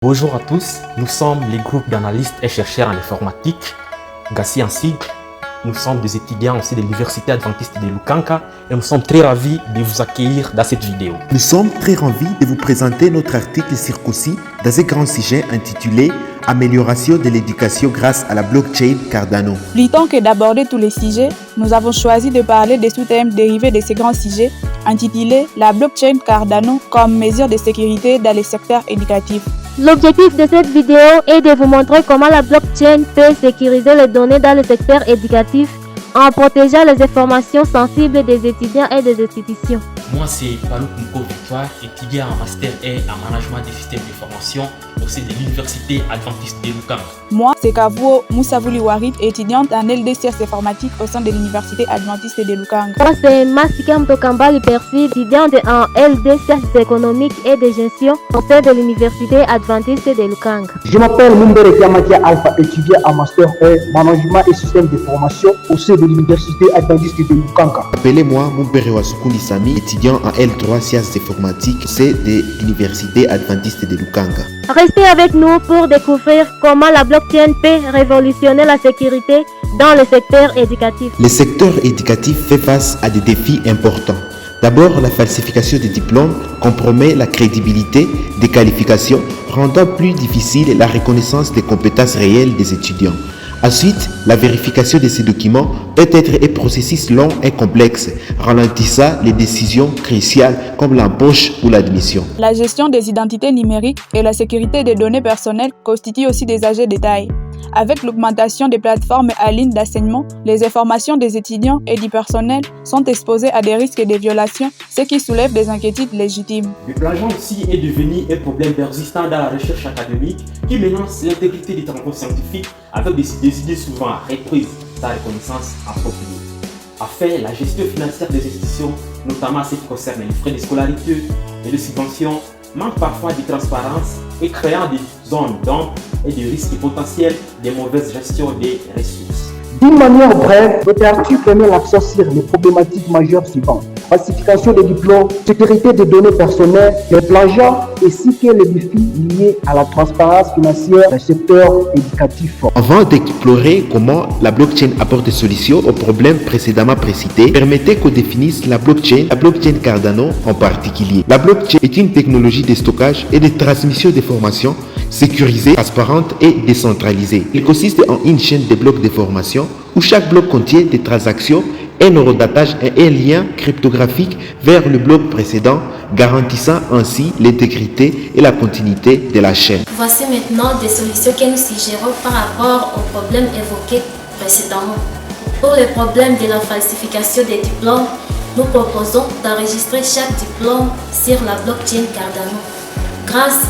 Bonjour à tous, nous sommes les groupes d'analystes et chercheurs en informatique, GACI en sigle. Nous sommes des étudiants aussi de l'Université Adventiste de Lukanka et nous sommes très ravis de vous accueillir dans cette vidéo. Nous sommes très ravis de vous présenter notre article circoncis dans un grand sujet intitulé « Amélioration de l'éducation grâce à la blockchain Cardano ». Plutôt que d'aborder tous les sujets, nous avons choisi de parler des sous-thèmes dérivés de ces grands sujets intitulés « La blockchain Cardano comme mesure de sécurité dans les secteurs éducatifs ». L'objectif de cette vidéo est de vous montrer comment la blockchain peut sécuriser les données dans le secteur éducatif en protégeant les informations sensibles des étudiants et des institutions. Moi, c'est Palou Kumko Victoire, étudiant en master et en management des systèmes d'information au sein de l'Université Adventiste de Lukanka. Moi, c'est Kavuo Moussavouli Warid, étudiante en LDCS informatique au sein de l'Université Adventiste de Lukanka. Moi, c'est Masika Mtokambali Percy, étudiante en LDCS économique et de gestion au sein de l'Université Adventiste de Lukanka. Je m'appelle Mumbere Kiamakia Alpha, étudiant en master E, management et système de formation au sein de l'Université Adventiste de Lukanka. Appelez-moi Mumbere Wasukuni Sami, étudiant en L3 sciences informatiques au sein de l'Université Adventiste de Lukanka. Restez avec nous pour découvrir comment la blockchain peut révolutionner la sécurité dans le secteur éducatif. Le secteur éducatif fait face à des défis importants. D'abord, la falsification des diplômes compromet la crédibilité des qualifications, rendant plus difficile la reconnaissance des compétences réelles des étudiants. Ensuite, la vérification de ces documents peut être un processus long et complexe, ralentissant les décisions cruciales comme l'embauche ou l'admission. La gestion des identités numériques et la sécurité des données personnelles constituent aussi des enjeux de taille. Avec l'augmentation des plateformes en ligne d'enseignement, les informations des étudiants et du personnel sont exposées à des risques de violation, ce qui soulève des inquiétudes légitimes. Le plagiat aussi est devenu un problème persistant dans la recherche académique qui mélange l'intégrité des travaux scientifiques avec des idées souvent reprises sans reconnaissance appropriée. Enfin, la gestion financière des institutions, notamment ce qui concerne les frais de scolarité et de subventions, manque parfois de transparence et créant des zones d'ombre et des risques potentiels de mauvaise gestion des ressources. D'une manière brève, notre article met l'accent sur les problématiques majeures suivantes: falsification des diplômes, sécurité des données personnelles, les plagiats ainsi que les défis liés à la transparence financière du secteur éducatif. Avant d'explorer comment la blockchain apporte des solutions aux problèmes précédemment précités, permettez qu'on définisse la blockchain Cardano en particulier. La blockchain est une technologie de stockage et de transmission d'informations sécurisée, transparente et décentralisée. Il consiste en une chaîne de blocs d'informations où chaque bloc contient des transactions, un horodatage et un lien cryptographique vers le bloc précédent, garantissant ainsi l'intégrité et la continuité de la chaîne. Voici maintenant des solutions que nous suggérons par rapport aux problèmes évoqués précédemment. Pour le problème de la falsification des diplômes, nous proposons d'enregistrer chaque diplôme sur la blockchain Cardano. Grâce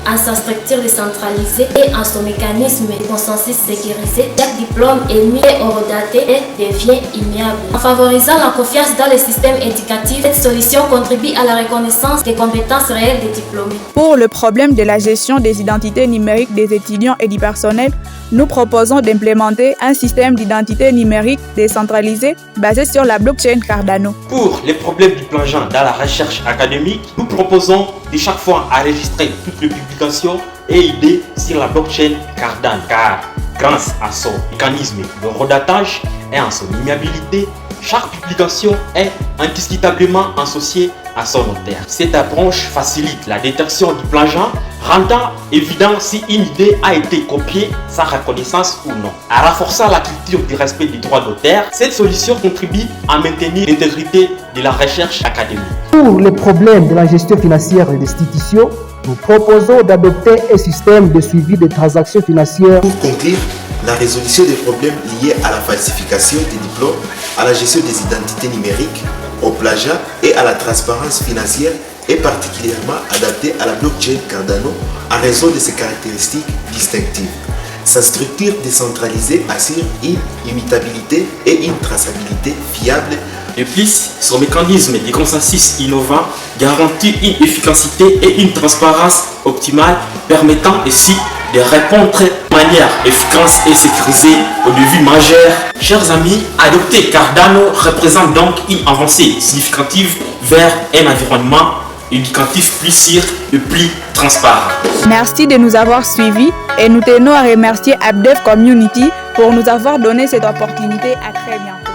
à sa structure décentralisée et à son mécanisme de consensus sécurisé, chaque diplôme émis est horodaté et devient immuable. En favorisant la confiance dans le système éducatif, cette solution contribue à la reconnaissance des compétences réelles des diplômés. Pour le problème de la gestion des identités numériques des étudiants et du personnel, nous proposons d'implémenter un système d'identité numérique décentralisé basé sur la blockchain Cardano. Pour les problèmes du plagiat dans la recherche académique, nous proposons de chaque fois enregistrer toutes les publications et idées sur la blockchain Cardano, car grâce à son mécanisme de redatage et à son immuabilité, chaque publication est indiscutablement associée à son auteur. Cette approche facilite la détection du plagiat, rendant évident si une idée a été copiée sans reconnaissance ou non. En renforçant la culture du respect des droits d'auteur, cette solution contribue à maintenir l'intégrité de la recherche académique. Pour les problèmes de la gestion financière des institutions, nous proposons d'adopter un système de suivi des transactions financières. Pour conclure, la résolution des problèmes liés à la falsification des diplômes, à la gestion des identités numériques, au plagiat et à la transparence financière est particulièrement adaptée à la blockchain Cardano en raison de ses caractéristiques distinctives. Sa structure décentralisée assure une immutabilité et une traçabilité fiable. De plus, son mécanisme de consensus innovant garantit une efficacité et une transparence optimale, permettant ainsi de répondre de manière efficace et sécurisée aux défis majeurs. Chers amis, adopter Cardano représente donc une avancée significative vers un environnement éducatif plus sûr et plus transparent. Merci de nous avoir suivis et nous tenons à remercier Abdef Community pour nous avoir donné cette opportunité. À très bientôt.